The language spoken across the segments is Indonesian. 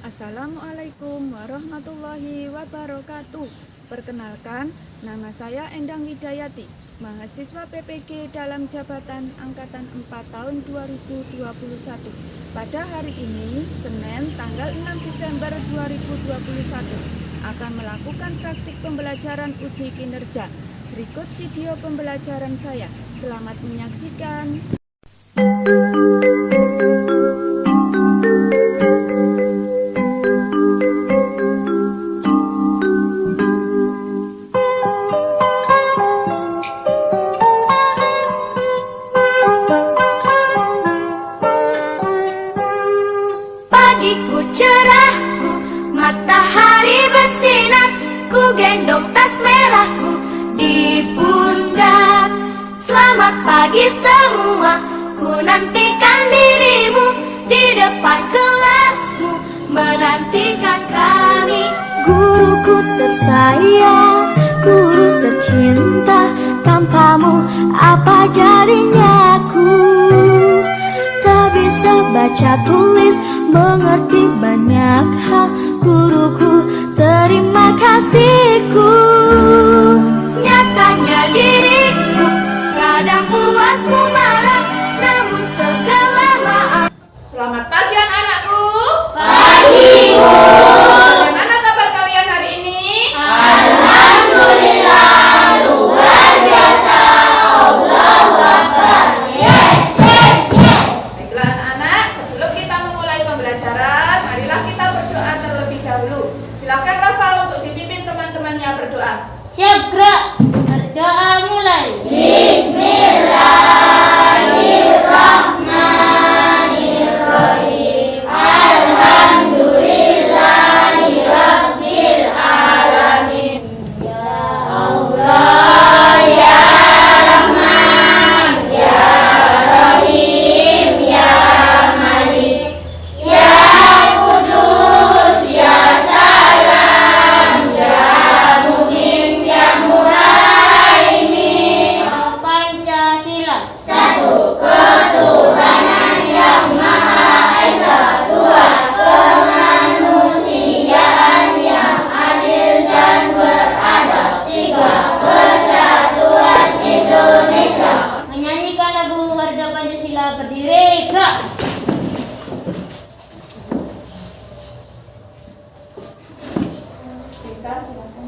Assalamualaikum warahmatullahi wabarakatuh. Perkenalkan, nama saya Endang Widayati, mahasiswa PPG dalam jabatan Angkatan 4 tahun 2021. Pada hari ini, Senin tanggal 6 Desember 2021, akan melakukan praktik pembelajaran uji kinerja. Berikut video pembelajaran saya. Selamat menyaksikan. Pagiku cerahku, matahari bersinar, ku gendong tas merahku di pundak. Selamat pagi semua, ku nantikan dirimu di depan kelasmu, menantikan kami. Guruku tersayang, guru tercinta, tanpamu apa jadinya aku? Tak bisa baca tulis, mengerti banyak hal. Guruku, terima kasihku. Nyatanya diriku kadang buatku marah, namun segala maaf. Selamat pagi anak-anakku. Pagi, Bu. Bagaimana kabar kalian hari ini? Alhamdulillah, luar biasa. Allahu Akbar. Yes, yes, yes. Baiklah anak-anak, sebelum kita memulai pembelajaran, marilah kita berdoa terlebih dahulu. Silakan Rafa untuk dipimpin teman-temannya berdoa. Siap, gerak. Berdoa mulai. Bismillahirrahmanirrahim. Alhamdulillahirabbil alamin. Ya Allah, ya Rahman, ya Rahim, ya Malik, ya Kudus, ya Salam, ya Mu'min, ya Muhaimin. Pancasila. Satu ketuhanan yang Maha Esa, dua kemanusiaan yang adil dan beradab, tiga persatuan Indonesia. Menyanyikan lagu Warga Pancasila, berdiri, gerak. Kita silakan.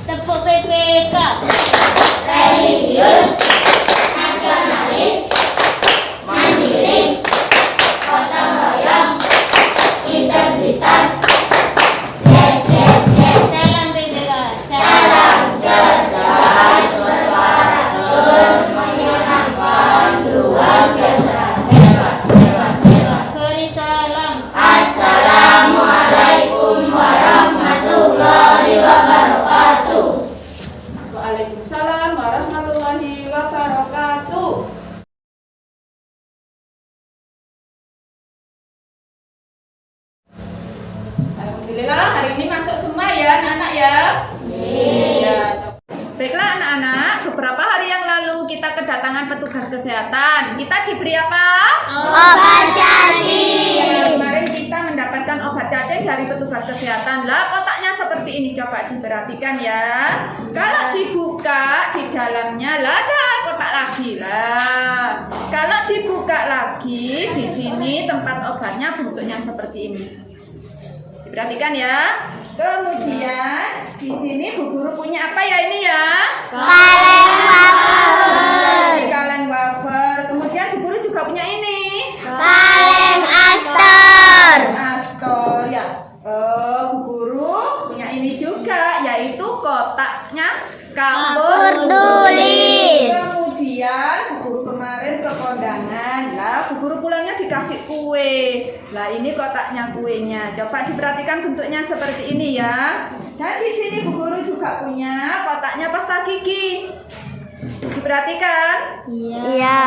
Tepuk PPK. Religius, nasionalis, mandiri, gotong royong, integritas. Yes, yes, yes. Salam PPK. Salam cerdas, berkarakter, menyenangkan, luar biasa. Hebat, hebat, hebat. Beri salam. Assalamualaikum warahmatullahi wabarakatuh. Waalaikumsalam warahmatullahi wabarakatuh. Alhamdulillah hari ini masuk semua ya anak-anak ya. Ya. Baiklah anak-anak, beberapa hari yang lalu kita kedatangan petugas kesehatan. Kita diberi apa? Obat cacing. Kemarin kita mendapatkan obat cacing dari petugas kesehatan. Lah kotaknya seperti seperti ini, coba diperhatikan ya. Kalau dibuka di dalamnya lah ada kotak lagi lah. Kalau dibuka lagi di sini tempat obatnya bentuknya seperti ini. Diperhatikan ya. Kemudian di sini Bu Guru punya apa ya ini ya? Kaleng wafer. Kaleng wafer. Kemudian Bu Guru juga punya ini. Kaleng astor. Astor ya. Bu Guru punya ini juga, yaitu kotaknya kapur tulis. Kemudian Bu Guru kemarin ke kondangan, lah Bu Guru pulangnya dikasih kue. Lah ini kotaknya kuenya. Coba diperhatikan bentuknya seperti ini ya. Dan di sini Bu Guru juga punya kotaknya pasta gigi. Diperhatikan. Iya.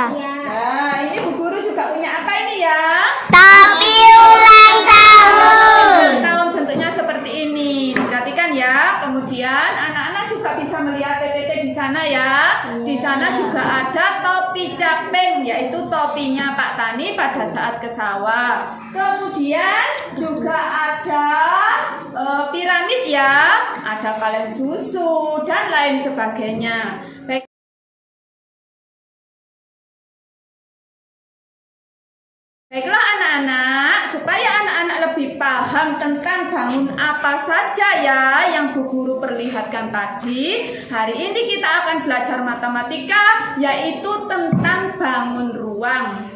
Nah, ini Bu Guru juga punya apa ini ya? Topi ulang tahun. Tahun bentuknya seperti ini. Perhatikan ya. Kemudian anak-anak juga bisa melihat PPT di sana ya. Di sana juga ada topi caping, yaitu topinya Pak Tani pada saat ke sawah. Kemudian juga ada piramid ya. Ada kaleng susu dan lain sebagainya. Baiklah anak-anak, supaya anak-anak lebih paham tentang bangun apa saja ya yang Bu Guru perlihatkan tadi. Hari ini kita akan belajar matematika, yaitu tentang bangun ruang.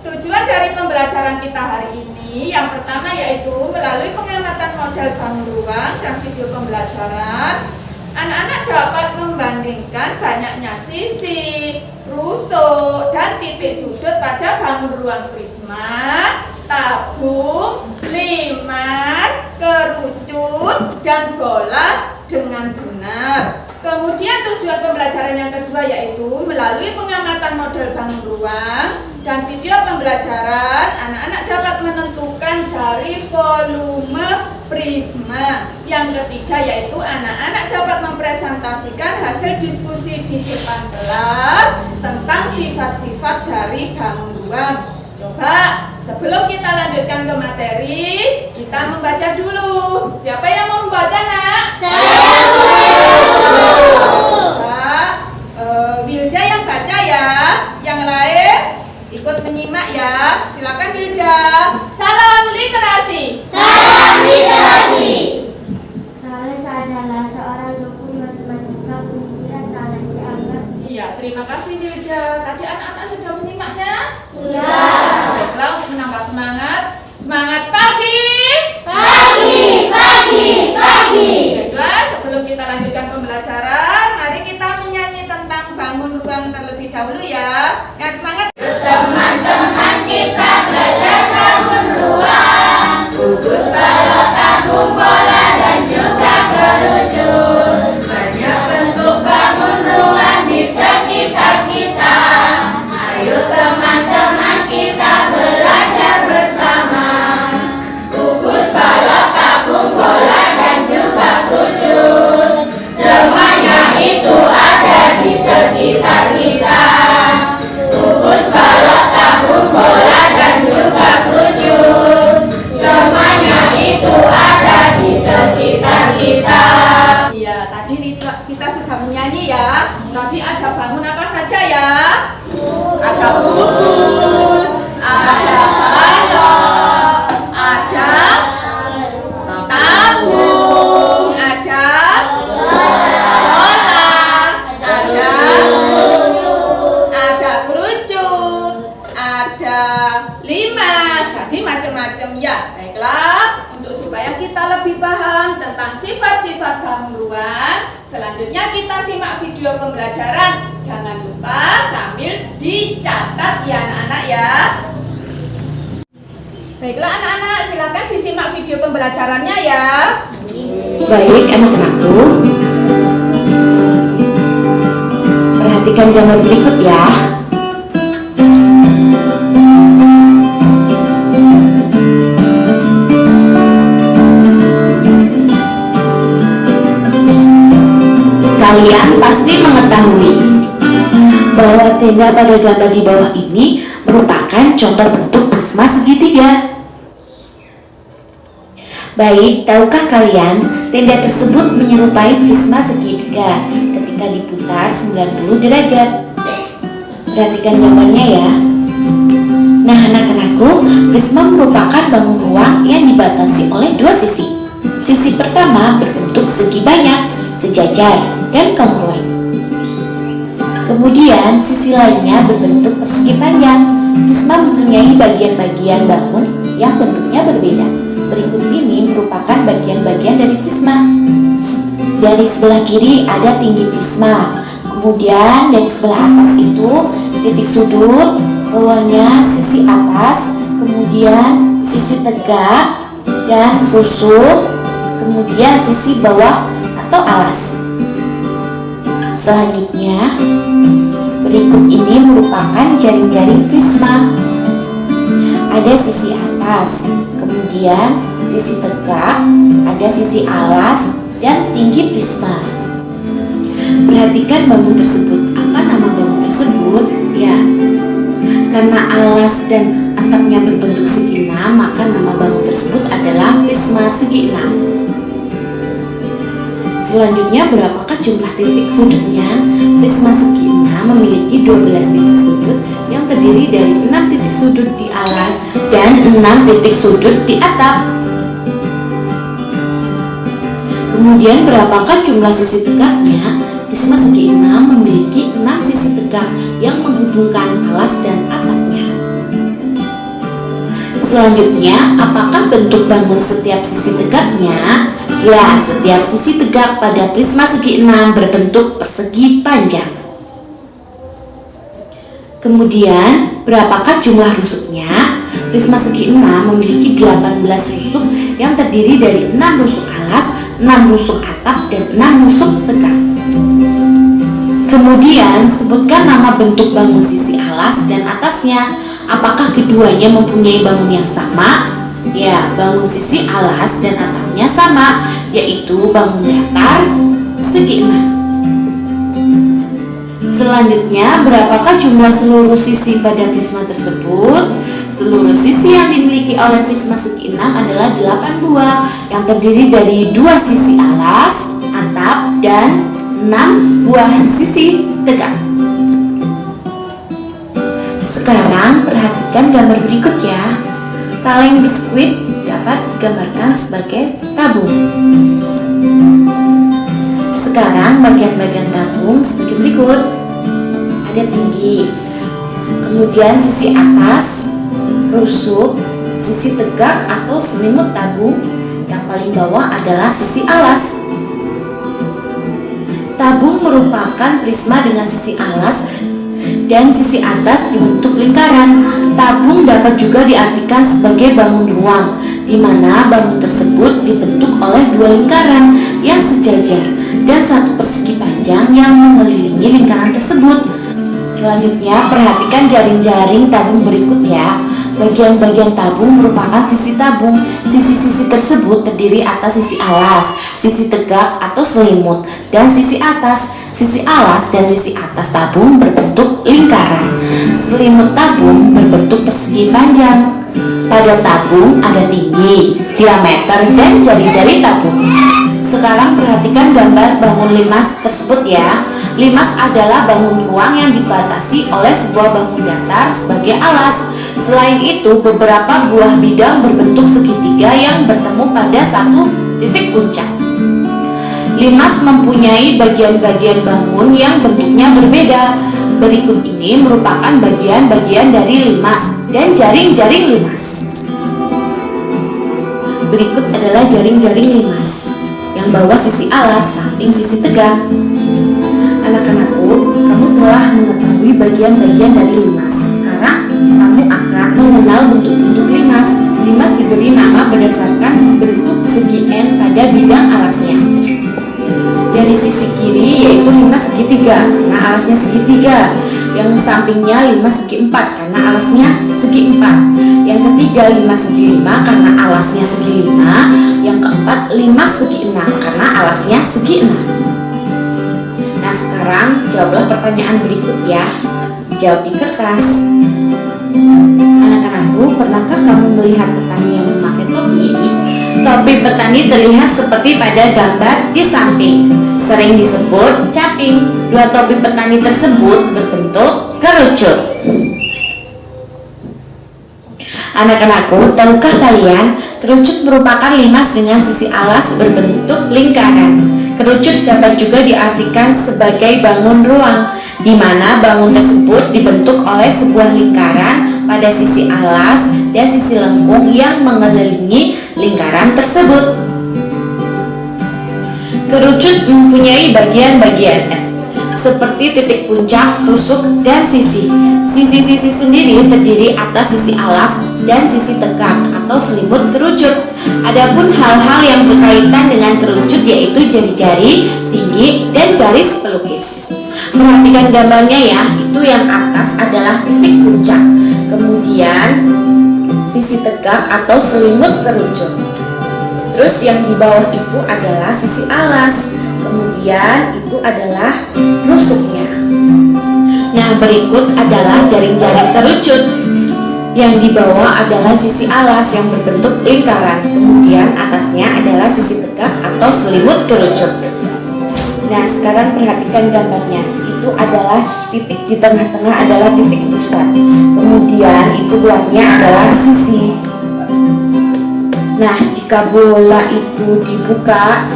Tujuan dari pembelajaran kita hari ini yang pertama yaitu melalui pengamatan model bangun ruang dan video pembelajaran, anak-anak dapat membandingkan banyaknya sisi, rusuk, dan titik sudut pada bangun ruang prisma, tabung, limas, kerucut, dan bola dengan benar. Kemudian tujuan pembelajaran yang kedua yaitu melalui pengamatan model bangun ruang dan video pembelajaran, anak-anak dapat menentukan dari volume prisma. Yang ketiga yaitu anak-anak dapat mempresentasikan hasil diskusi di depan kelas tentang sifat-sifat dari bangun ruang. Coba sebelum kita lanjutkan ke materi, kita membaca dulu. Siapa yang mau membaca, Nak? Wilda yang baca ya. Yang lain ikut menyimak ya. Silakan Wilda. Salam literasi. Salam literasi. Thales adalah seorang guru matematika pemikiran Thales dianggap. Iya, terima kasih Wilda. Tadi anak-anak sudah menyimaknya? Sudah. Baiklah, untuk menambah semangat. Semangat pagi. Pagi. Baiklah, sebelum kita lanjutkan pembelajaran, mari kita menyanyi tentang bangun ruang terlebih dahulu ya. Yang semangat. Teman-teman kita belajar bangun ruang. Gugus balok, tabung bola, dan juga kerucut. Banyak bentuk bangun ruang di sekitar kita. Ayo teman-teman kita belajar bersama. Gugus balok, tabung bola, dan juga kerucut. Semuanya itu ada di sekitar kita. Gugus balok, tabung bola, dan juga kerucut. Semuanya itu ada di sekitar kita. Iya, tadi kita sudah menyanyi ya. Tadi ada bangun apa saja ya? Ada gugus, ada balok, ada tabung, ada bola, ada kerucut, ada limas. Jadi macam-macam ya. Baiklah, untuk supaya kita lebih paham tentang sifat-sifat bangun ruang, selanjutnya kita simak video pembelajaran. Jangan lupa sambil dicatat ya anak-anak ya. Baiklah anak-anak, silakan disimak video pembelajarannya ya. Baik anak-anakku, perhatikan gambar berikut ya. Kalian pasti mengetahui bahwa tenda pada gambar di bawah ini merupakan contoh bentuk prisma segitiga. Baik, tahukah kalian tenda tersebut menyerupai prisma segitiga ketika diputar 90 derajat? Perhatikan gambarnya ya. Nah, anak-anakku, prisma merupakan bangun ruang yang dibatasi oleh dua sisi. Sisi pertama berbentuk segi banyak, sejajar, dan kongruen. Kemudian sisi lainnya berbentuk persegi panjang. Prisma mempunyai bagian-bagian bangun yang bentuknya berbeda. Berikut ini merupakan bagian-bagian dari prisma. Dari sebelah kiri ada tinggi prisma. Kemudian dari sebelah atas itu titik sudut, bawahnya sisi atas, kemudian sisi tegak dan rusuk, kemudian sisi bawah atau alas. Selanjutnya, berikut ini merupakan jaring-jaring prisma. Ada sisi atas, kemudian sisi tegak, ada sisi alas, dan tinggi prisma. Perhatikan bangun tersebut. Apa nama bangun tersebut? Ya, karena alas dan atapnya berbentuk segi 6, maka nama bangun tersebut adalah prisma segi 6. Selanjutnya, berapakah jumlah titik sudutnya? Prisma segi 6 memiliki 12 titik sudut yang terdiri dari 6 titik sudut di alas dan 6 titik sudut di atap. Kemudian, berapakah jumlah sisi tegaknya? Prisma segi 6 memiliki 6 sisi tegak yang menghubungkan alas dan atapnya. Selanjutnya, apakah bentuk bangun setiap sisi tegaknya? Ya, setiap sisi tegak pada prisma segi 6 berbentuk persegi panjang. Kemudian, berapakah jumlah rusuknya? Prisma segi 6 memiliki 18 rusuk yang terdiri dari 6 rusuk alas, 6 rusuk atap, dan 6 rusuk tegak. Kemudian, sebutkan nama bentuk bangun sisi alas dan atasnya. Apakah keduanya mempunyai bangun yang sama? Ya, bangun sisi alas dan atapnya sama, yaitu bangun datar segi 6. Selanjutnya, berapakah jumlah seluruh sisi pada prisma tersebut? Seluruh sisi yang dimiliki oleh prisma segi 6 adalah 8 buah yang terdiri dari 2 sisi alas, atap, dan 6 buah sisi tegak. Sekarang perhatikan gambar berikut ya. Kaleng biskuit dapat digambarkan sebagai tabung. Sekarang bagian-bagian tabung sebagai berikut. Ada tinggi, kemudian sisi atas, rusuk, sisi tegak atau selimut tabung. Yang paling bawah adalah sisi alas. Tabung merupakan prisma dengan sisi alas dan sisi atas dibentuk lingkaran. Tabung dapat juga diartikan sebagai bangun ruang, di mana bangun tersebut dibentuk oleh 2 lingkaran yang sejajar dan 1 persegi panjang yang mengelilingi lingkaran tersebut. Selanjutnya, perhatikan jaring-jaring tabung berikut ya. Bagian-bagian tabung merupakan sisi tabung. Sisi-sisi tersebut terdiri atas sisi alas, sisi tegak atau selimut, dan sisi atas. Sisi alas dan sisi atas tabung berbentuk lingkaran. Selimut tabung berbentuk persegi panjang. Pada tabung ada tinggi, diameter, dan jari-jari tabung. Sekarang perhatikan gambar bangun limas tersebut ya. Limas adalah bangun ruang yang dibatasi oleh sebuah bangun datar sebagai alas. Selain itu, beberapa buah bidang berbentuk segitiga yang bertemu pada satu titik puncak. Limas mempunyai bagian-bagian bangun yang bentuknya berbeda. Berikut ini merupakan bagian-bagian dari limas dan jaring-jaring limas. Berikut adalah jaring-jaring limas. Yang bawah sisi alas, samping sisi tegak. Anak-anakku, kamu telah mengetahui bagian-bagian dari limas. Sekarang kamu akan mengenal bentuk-bentuk limas. Limas diberi nama berdasarkan bentuk segi N pada bidang alasnya. Dari sisi kiri yaitu limas segitiga karena alasnya segitiga. Yang sampingnya limas segi 4 karena alasnya segi 4. Yang ketiga limas segi 5 karena alasnya segi 5. Yang keempat limas segi 6 karena alasnya segi 6. Nah, sekarang jawablah pertanyaan berikut ya. Jawab di kertas. Anak-anakku, pernahkah kamu melihat petani yang memakai topi? Topi topi petani terlihat seperti pada gambar di samping, sering disebut caping. Dua topi petani tersebut berbentuk kerucut. Anak-anakku, tahukah kalian, kerucut merupakan limas dengan sisi alas berbentuk lingkaran. Kerucut dapat juga diartikan sebagai bangun ruang, di mana bangun tersebut dibentuk oleh sebuah lingkaran pada sisi alas dan sisi lengkung yang mengelilingi lingkaran tersebut. Kerucut mempunyai bagian-bagian seperti titik puncak, rusuk, dan sisi. Sisi-sisi sendiri terdiri atas sisi alas dan sisi tegak atau selimut kerucut. Adapun hal-hal yang berkaitan dengan kerucut yaitu jari-jari, tinggi, dan garis pelukis. Perhatikan gambarnya ya, itu yang atas adalah titik puncak, kemudian sisi tegak atau selimut kerucut. Terus yang di bawah itu adalah sisi alas, kemudian itu adalah rusuknya. Nah, berikut adalah jaring-jaring kerucut. Yang di bawah adalah sisi alas yang berbentuk lingkaran, kemudian atasnya adalah sisi tegak atau selimut kerucut. Nah, sekarang perhatikan gambarnya. Itu adalah titik di tengah-tengah adalah titik pusat. Kemudian itu luarnya adalah sisi. Nah, jika bola itu dibuka,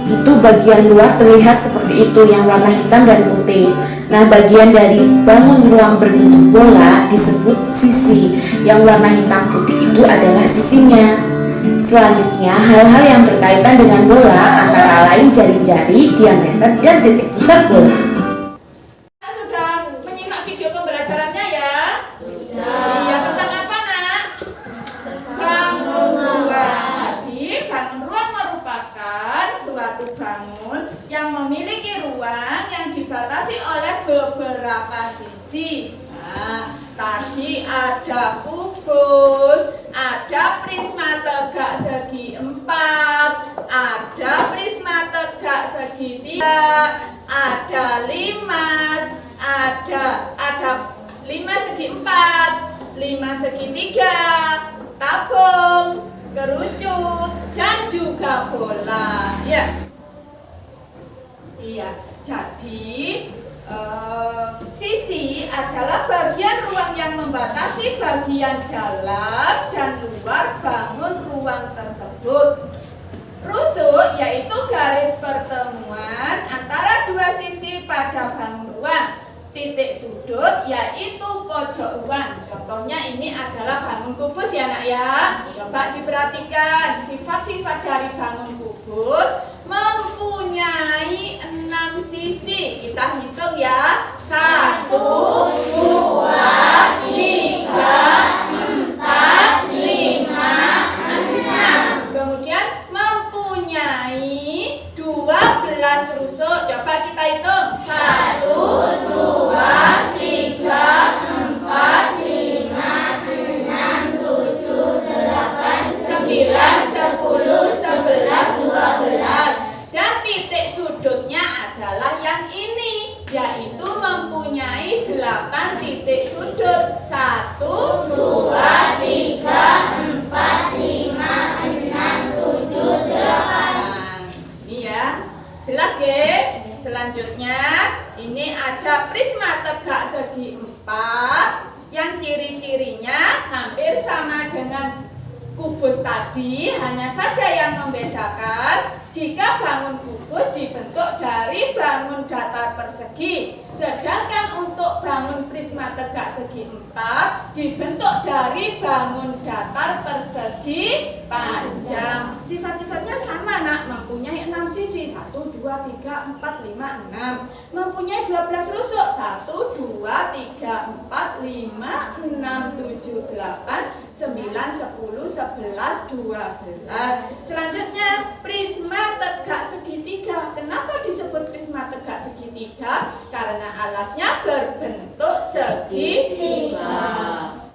itu bagian luar terlihat seperti itu yang warna hitam dan putih. Nah, bagian dari bangun ruang berbentuk bola disebut sisi. Yang warna hitam putih itu adalah sisinya. Selanjutnya, hal-hal yang berkaitan dengan bola antara lain jari-jari, diameter, dan titik pusat bola. Kita sudah menyimak video pembelajarannya ya? Iya, tentang apa nak? Bangun ruang. Jadi, bangun ruang merupakan suatu bangun yang memiliki ruang yang dibatasi oleh beberapa sisi. Nah, tadi ada kubus, ada prisma tegak segi 4, ada prisma tegak segi 3, ada limas, ada limas segi 4, limas segi 3, tabung, kerucut, dan juga bola. Ya. Iya, jadi sisi adalah bagian ruang yang membatasi bagian dalam dan luar bangun ruang tersebut. Rusuk yaitu garis pertemuan antara dua sisi pada bangun ruang. Titik sudut yaitu pojok ruang. Contohnya ini adalah bangun kubus ya nak ya. Coba diperhatikan sifat-sifat dari bangun kubus mempunyai 6 sisi. Kita hitung ya. 1, 2, 3, 4, 5, 6. Kemudian mempunyai 12 rusuk. Coba kita hitung. 1, 2, 3, 4, 5, 6, 7, 8, 9, 10, 11, 12. Dan titik sudutnya adalah yang ini, yaitu mempunyai 8 titik sudut. 1, 2, 3, 4, 5, 6, 7, 8. Ini ya, jelas ya? Selanjutnya, ini ada prisma tegak segi 4 yang ciri-cirinya hampir sama dengan kubus tadi, hanya saja yang membedakan jika bangun kubus dibentuk dari bangun datar persegi, sedangkan untuk bangun prisma tegak segi 4 dibentuk dari bangun datar persegi panjang. Sifat-sifatnya sama nak, mempunyai 6 sisi, 1, 2, 3, 4, 5, 6. Mempunyai 12 rusuk, 1, 2, 3, 4, 5, 6, 7, 8, 9, 10, 11, 12. Selanjutnya prisma tegak segitiga. Kenapa disebut prisma tegak segitiga? Karena alasnya berbentuk segitiga.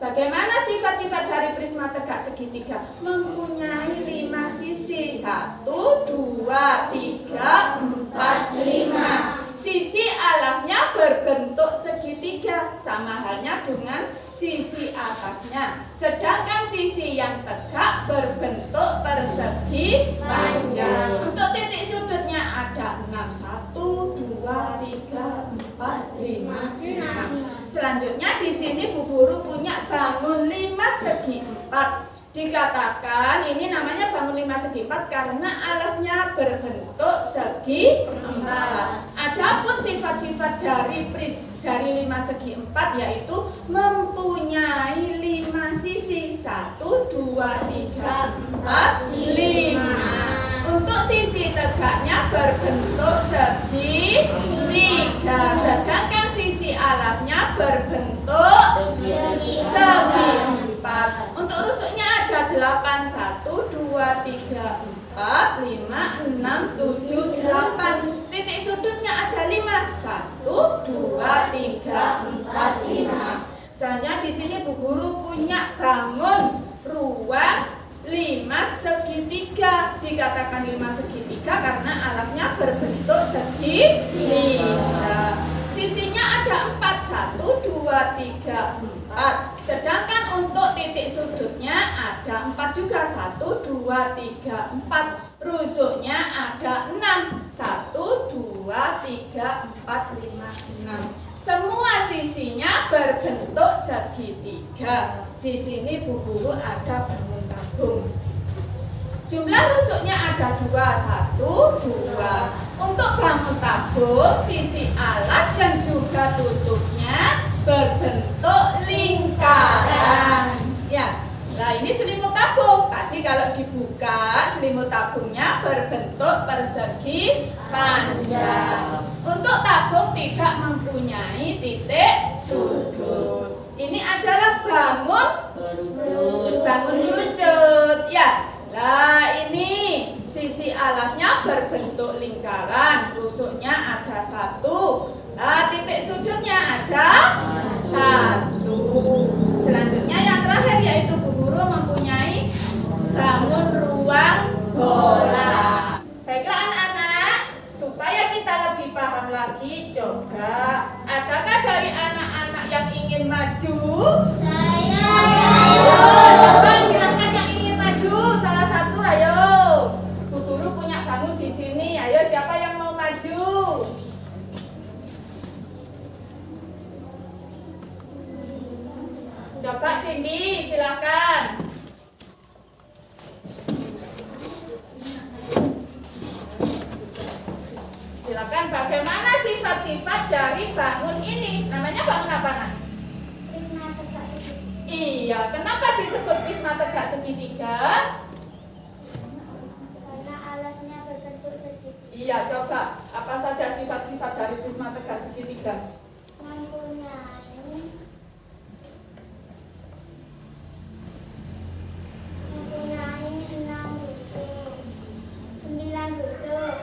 Bagaimana sifat-sifat dari prisma tegak segitiga? Mempunyai 5 sisi. 1, 2, 3, 4, 5. Sisi alasnya berbentuk segitiga, sama halnya dengan sisi atasnya. Sedangkan sisi yang tegak berbentuk persegi panjang. Untuk titik sudutnya ada 6. 1, 2, 3, 4, 5, 6. Selanjutnya di sini Bu Guru punya bangun 5 segi 4. Dikatakan ini namanya bangun 5 segi 4 karena alasnya berbentuk segi 4. Adapun sifat-sifat dari dari 5 segi 4 yaitu mempunyai 5 sisi. 1, 2, 3, 4, 5. Untuk sisi tegaknya berbentuk segi 3, sedangkan sisi alasnya berbentuk segi 4. Untuk rusuknya ada 8. 1, 2, 3, 4, 5, 6, 7, 8. Titik sudutnya ada 5. 1, 2, 3, 4, 5. Selanjutnya di sini Bu Guru punya bangun ruang 5 segitiga. Dikatakan 5 segitiga karena alasnya berbentuk segi 3. Sisinya ada 4. 1, 2, 3, 4. Sedangkan untuk titik sudutnya ada 4 juga. 1, 2, 3, 4. Rusuknya ada 6. 1, 2, 3, 4, 5, 6. Semua sisinya berbentuk segitiga. Di sini Bu Guru ada bangun tabung. Jumlah rusuknya ada 2. 1, 2. Untuk bangun tabung, sisi alas dan juga tutupnya berbentuk lingkaran. Ya, nah ini selimut tabung. Tadi kalau dibuka, selimut tabungnya berbentuk persegi panjang. Untuk tabung tidak mempunyai titik sudut. Ini adalah bangun kerucut. Ya, nah ini sisi alasnya berbentuk lingkaran. Rusuknya ada 1. Nah, titik sudutnya ada 1. Selanjutnya yang terakhir yaitu Bu Guru mempunyai bangun ruang bola. Baiklah anak-anak, supaya kita lebih paham lagi, coba adakah dari anak-anak yang ingin maju? Coba silakan yang ingin maju, salah satu, ayo. Bu Guru punya bangun di sini. Ayo siapa yang mau maju? Coba Cindy, silakan. Silakan, bagaimana sifat-sifat dari bangun ini? Namanya bangun apa, Nak? Prisma tegak segitiga. Iya, kenapa disebut prisma tegak segitiga? Karena alasnya berbentuk segitiga. Iya, coba apa saja sifat-sifat dari prisma tegak segitiga? Mempunyai 6 rusuk, 9 rusuk.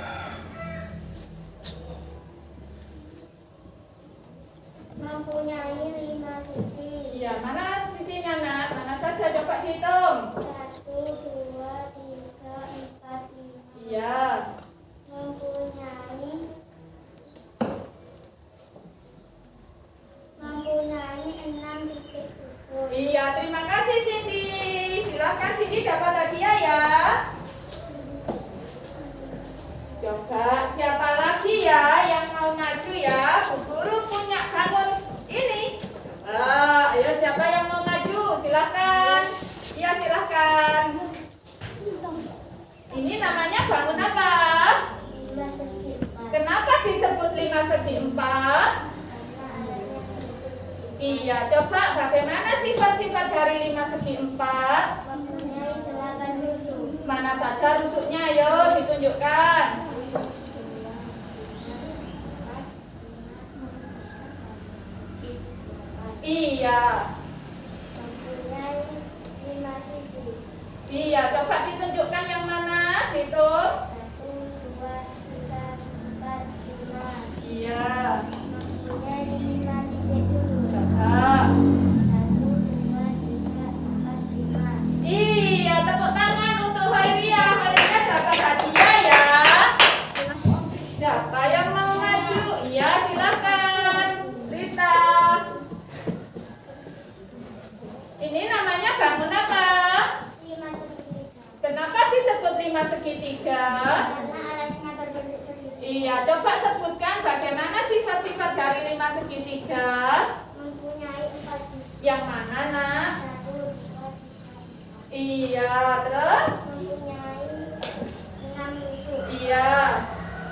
Mempunyai 5 sisi. Iya, mana sisinya, Nak? Mana saja coba dihitung. 1, 2, 3, 4, 5. Iya. Mempunyai 6 titik sudut. Iya, terima kasih Cindy. Silakan Cindy dapat hadiah ya. Coba siapa lagi ya yang mau maju ya? Bu Guru punya bangun ini. Ayo siapa yang mau maju? Silakan. Iya, silakan. Ini namanya bangun apa? 5 segi 4. Kenapa disebut 5 segi 4? Iya, coba bagaimana sifat-sifat dari 5 segi 4? Mempunyai 8 rusuk. Mana saja rusuknya, ayo ditunjukkan. Iya. Mempunyai 5 sisi. Iya, coba ditunjukkan yang mana, dihitung. 1, 2, 3, 4, 5. Iya. Mempunyai 5 titik sudut. Coba. 1, 2, 3, 4, 5. Iya, tepuk tangan untuk Khairia. Khairia dapat hadiah ya. Siapa yang mau maju? Iya, silakan. Rita. Ini namanya bangun apa? 5 segi segitiga? Karena alasnya berbentuk segitiga. Iya, coba sebutkan bagaimana sifat-sifat dari 5 segitiga. Mempunyai 4 sisi. Yang mana, Nak? 1, 2, 3, 4. Iya, terus? Mempunyai 6 rusuk. Iya.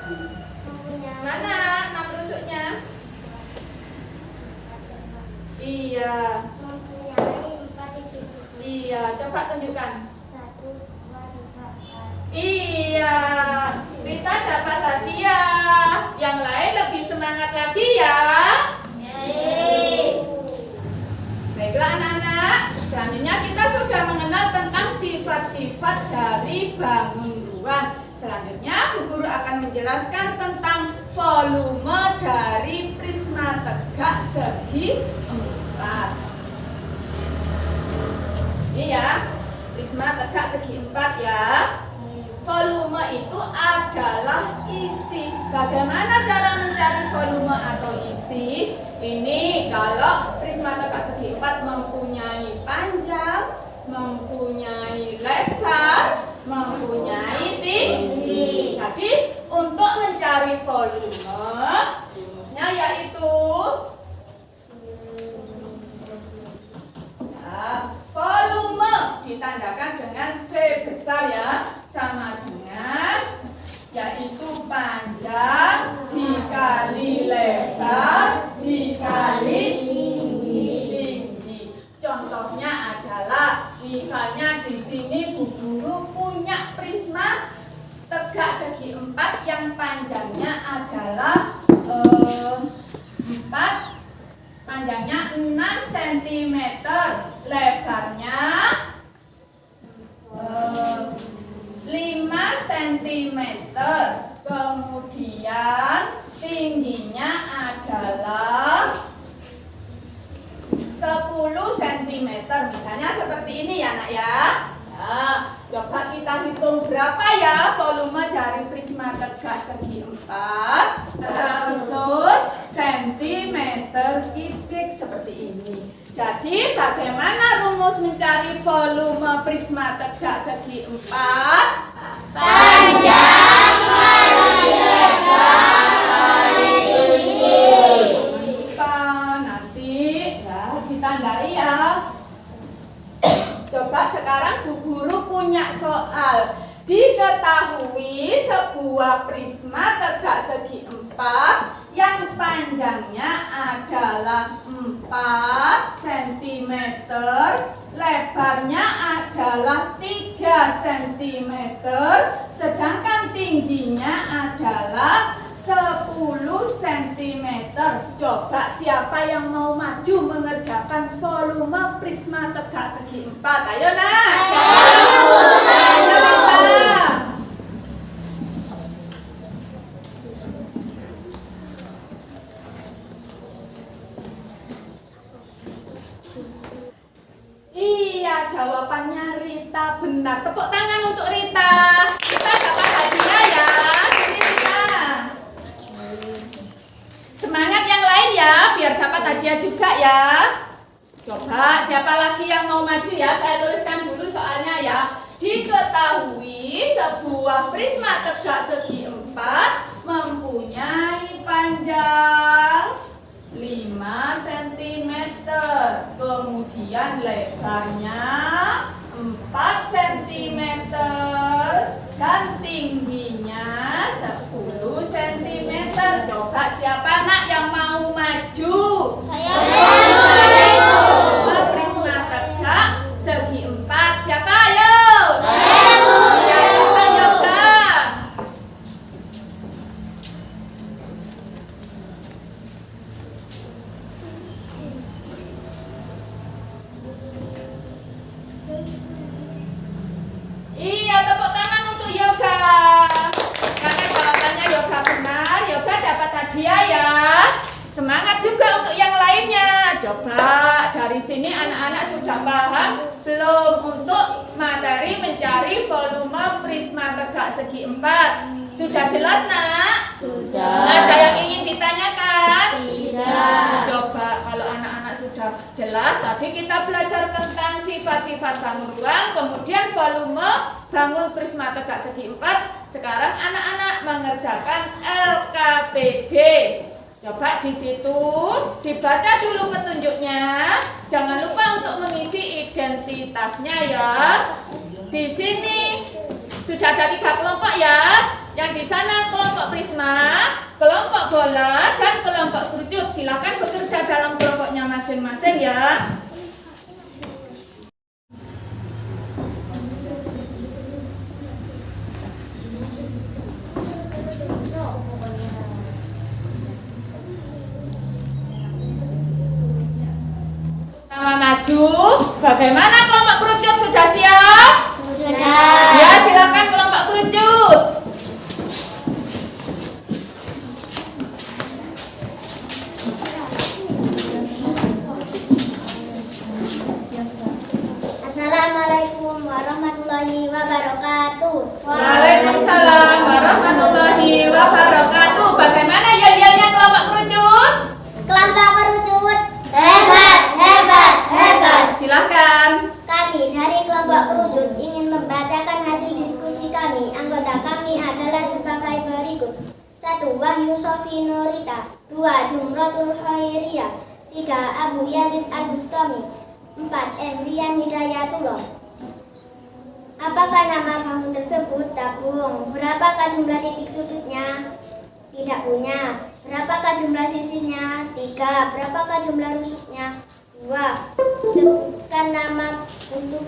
Mempunyai Mana 6 rusuknya? Iya. Mempunyai 4 titik. Iya, coba tunjukkan. 1, 2, 3, 4. Iya, Rita dapat hadiah. Yang lain lebih semangat lagi ya. Baiklah anak-anak, selanjutnya kita sudah mengenal tentang sifat-sifat dari bangun ruang. Selanjutnya Bu Guru akan menjelaskan tentang volume dari prisma tegak segi 4. Ini ya, prisma tegak segi 4 ya. Volume itu adalah isi. Bagaimana cara mencari volume atau isi? Ini kalau prisma tegak segi 4 mempunyai panjang, mempunyai lebar, mempunyai tinggi. Jadi untuk mencari volume, rumusnya yaitu volume ditandakan dengan V besar ya, sama dengan yaitu panjang dikali lebar dikali tinggi. Contohnya adalah misalnya di sini Bu Guru punya prisma tegak segi 4 yang panjangnya adalah 6 cm, lebarnya 5 cm, kemudian tingginya adalah 10 cm. Misalnya seperti ini ya Nak ya. Nah, coba kita hitung berapa ya volume dari prisma tegak segi 4. 100 cm kubik seperti ini. Jadi bagaimana rumus mencari volume prisma tegak segi 4? Panjang kali lebar kali tinggi. Nanti ya ditandai ya. Coba sekarang Bu Guru punya soal. Diketahui sebuah prisma tegak segi 4 yang panjangnya adalah 4 cm, lebarnya adalah 3 cm, sedangkan tingginya adalah 10 cm. Coba siapa yang mau maju mengerjakan volume prisma tegak segi 4? Ayo Nak. Ayo Rita. Iya, jawabannya Rita benar. Tepuk tangan untuk Rita. Kita dapat hadiah ya. Ini Rita. Semangat yang lain ya, biar dapat hadiah juga ya. Coba siapa lagi yang mau maju ya? Saya tuliskan dulu soalnya ya. Diketahui sebuah prisma tegak segi 4 mempunyai panjang 5 cm, kemudian lebarnya 4 cm dan tingginya 10 cm. Coba siapa Nak yang mau maju? Prisma tegak segi 4. Siapa ayo? Ya, coba yoga. Iya, tepuk tangan untuk yoga. Karena jawabannya yoga benar, yoga dapat hadiah ya. Semangat juga untuk yang lainnya. Coba dari sini anak-anak sudah paham belum untuk materi mencari volume prisma tegak segi 4? Sudah jelas Nak? Sudah. Ada yang ingin ditanyakan? Tidak. Coba kalau anak-anak sudah jelas, tadi kita belajar tentang sifat-sifat bangun ruang, kemudian volume bangun Prisma tegak segi 4. Sekarang anak-anak mengerjakan LKPD. Coba di situ dibaca dulu petunjuknya. Jangan lupa untuk mengisi identitasnya ya. Di sini sudah ada 3 kelompok ya. Yang di sana kelompok Prisma, kelompok bola, dan kelompok kerucut. Silakan bekerja dalam kelompoknya masing-masing ya. Nama maju. Bagaimana kelompok kerucut, sudah siap? Sudah. Ya, silakan kelompok kerucut. Assalamualaikum warahmatullahi wabarakatuh. Waalaikumsalam warahmatullahi wabarakatuh. Bagaimana yel-yelnya kelompok kerucut? Kelompok kerucut. Hebat, hebat, hebat. Silahkan. Kami dari kelompok kerucut ingin membacakan hasil diskusi kami. Anggota kami adalah sebagai berikut. 1. Wahyu Sofi Nurita. 2. Jumratul Khairiyah. 3. Abu Yazid Al-Bustami. 4. Emrian Hidayatullah. Apakah nama bangun tersebut? Tabung. Berapakah jumlah titik sudutnya? Tidak punya. Berapakah jumlah sisinya? 3. Berapakah jumlah rusuknya? 2. Sebutkan nama untuk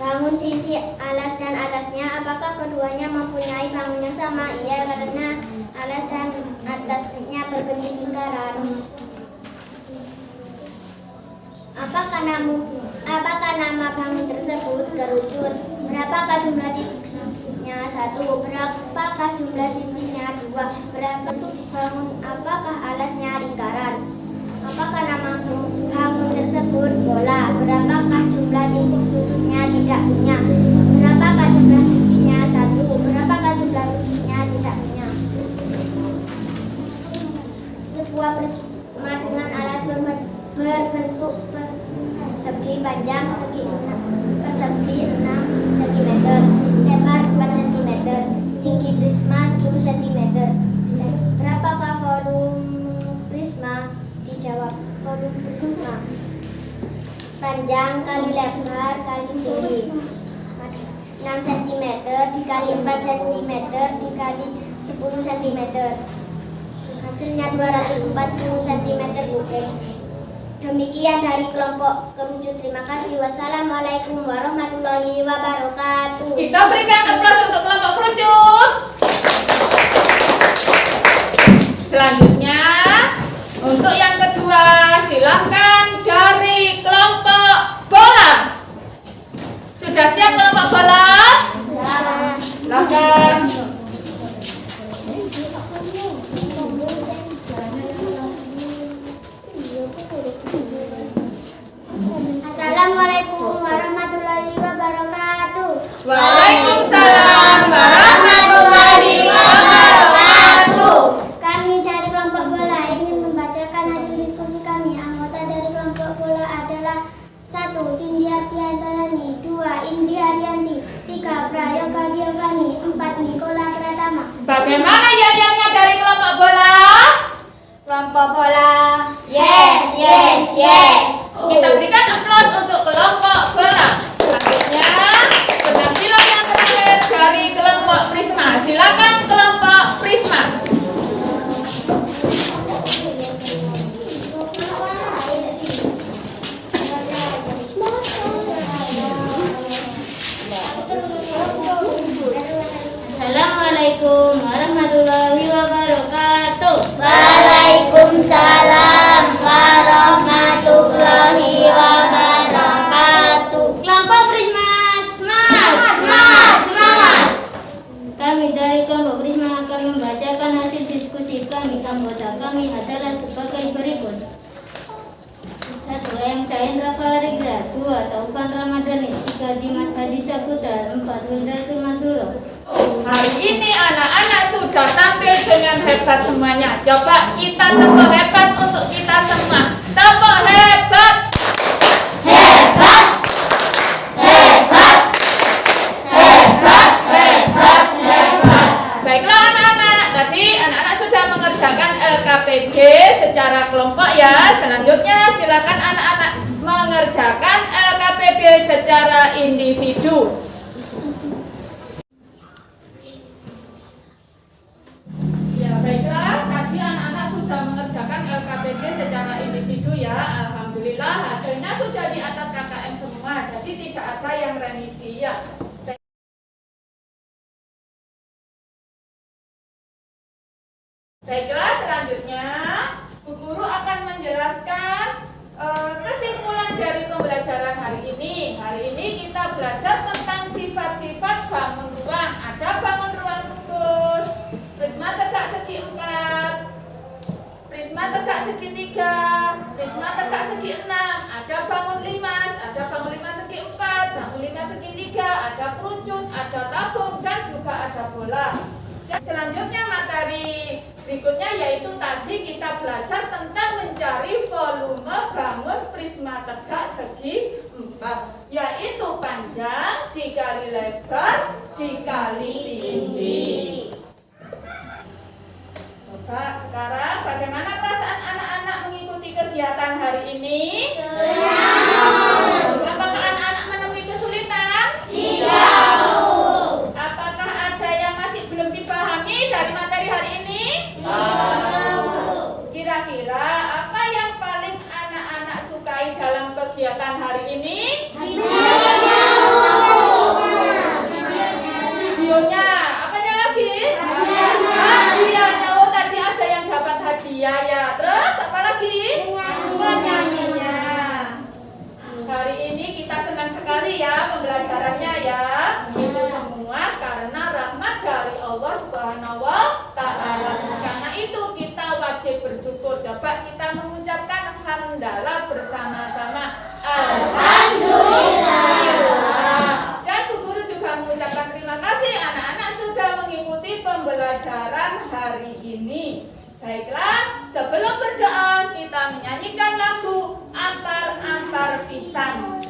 bangun sisi alas dan atasnya. Apakah keduanya mempunyai bangun yang sama? Iya, karena alas dan atasnya berbentuk lingkaran. Apakah nama bangun tersebut? Kerucut. Berapakah jumlah titik sudutnya? 1. Berapakah jumlah sisinya? 2. Berapa bentuk bangun? Apakah alasnya lingkaran? Apakah nama bangun tersebut? Bola. Berapakah jumlah titik sudutnya? Tidak punya. Berapakah jumlah sisinya? 1. Berapakah jumlah rusuknya? Tidak punya. Sebuah prisma dengan alas berbentuk persegi, panjang persegi 6 cm, lebar 4 cm, tinggi prisma 10 cm. Berapakah volume prisma? Dijawab, volume prisma panjang kali lebar kali tinggi 6 cm dikali 4 cm dikali 10 cm, hasilnya 240 cm kubik. Demikian dari kelompok kerucut. Terima kasih. Wassalamualaikum warahmatullahi wabarakatuh. Kita berikan aplaus untuk kelompok kerucut. Selanjutnya, untuk yang kedua, silahkan dari kelompok bola. Sudah siap kelompok bola? Silahkan. Assalamualaikum warahmatullahi wabarakatuh. Waalaikumsalam warahmatullahi wabarakatuh. Kami dari kelompok bola ingin membacakan hasil diskusi kami. Anggota dari kelompok bola adalah 1. Sindiati Handayani, 2. Indri Haryanti, 3. Prayoga Giovanni, 4. Nikola Pratama. Bagaimana yel-yelnya dari kelompok bola? Kelompok bola. Yes, yes, yes. Kita berikan aplaus untuk kelompok bola. Selanjutnya, penampilan yang terakhir dari kelompok Prisma. Silakan kelompok Prisma. Assalamualaikum warahmatullahi wabarakatuh. Waalaikumsalam warahmatullahi wabarakatuh. Kelompok Prisma, semangat, semangat, semangat. Kami dari kelompok Prisma akan membacakan hasil diskusi kami. Anggota kami adalah sebagai berikut. 1. Eyang Sahendra Farigra. 2. Taufan Ramadhani. 3. Dimas Hadi Saputra. 4. Wildatul Masruro. Hari ini anak-anak sudah tampil dengan hebat semuanya. Coba kita tepuk hebat untuk kita semua. Tepuk hebat. Hebat, hebat, hebat. Ya, baiklah, tadi anak-anak sudah mengerjakan LKPD secara individu ya. Alhamdulillah hasilnya sudah di atas KKM semua, jadi tidak ada yang remedi ya. Baiklah, selanjutnya Bu Guru akan menjelaskan kesimpulan dari pembelajaran hari ini. Hari ini kita belajar tentang sifat-sifat bangun ruang. Ada bangun ruang tembus, prisma tegak segi 4, prisma tegak segi 3, prisma tegak segi 6, ada bangun limas, ada bangun limas segi 4, bangun limas segi 3, ada kerucut, ada tabung, dan juga ada bola. Dan selanjutnya materi berikutnya yaitu tadi kita belajar tentang mencari volume bangun prisma tegak segi 4, yaitu panjang dikali lebar dikali tinggi. Coba sekarang bagaimana perasaan anak-anak mengikuti kegiatan hari ini? Senang. Apakah anak-anak menemui kesulitan? Tidak. Apakah ada yang masih belum dipahami dari materi hari ini? Kira-kira apa yang paling anak-anak sukai dalam kegiatan hari ini? Videonya. Apanya lagi? Hadiahnya. Oh, tadi ada yang dapat hadiah ya. Terus apa lagi? Menyanyinya. Hari ini kita senang sekali ya pembelajarannya ya. Itu semua karena rahmat dari Allah Subhanahu wa Ta'ala. Karena itu kita wajib bersyukur. Dapat kita mengucapkan hamdalah bersama-sama. Alhamdulillah. Dan Bu Guru juga mengucapkan terima kasih anak-anak sudah mengikuti pembelajaran hari ini. Baiklah, sebelum berdoa kita menyanyikan lagu Ampar-ampar pisang.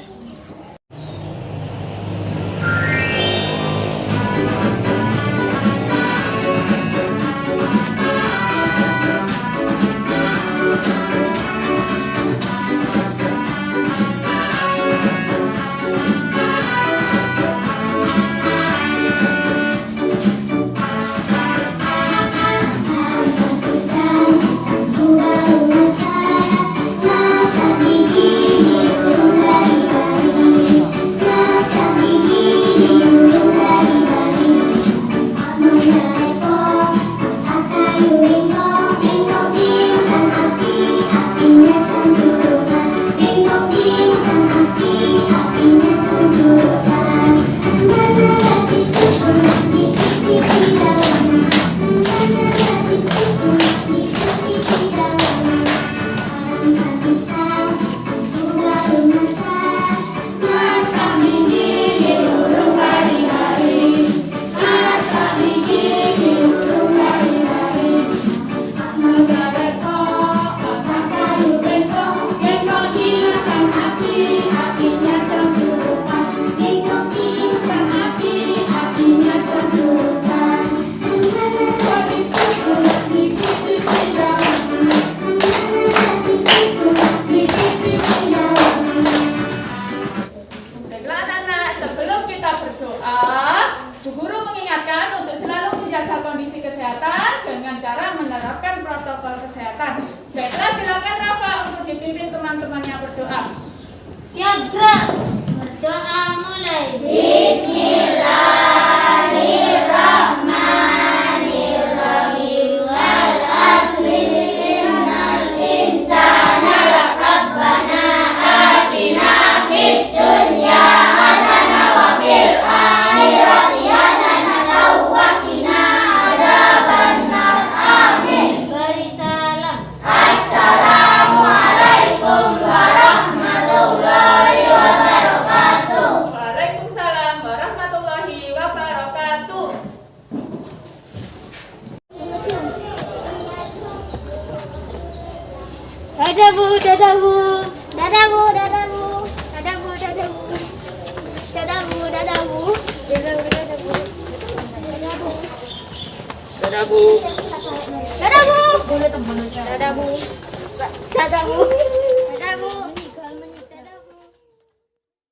Dadah Bu, dadah Bu. Dadah Bu, dadah Bu. Dadah Bu, dadah Bu. Dadah Bu, dadah Bu. Dadah Bu, dadah Bu. Dadah Bu. Dadah Bu. Dadah Bu. Dadah Bu. Dadah Bu.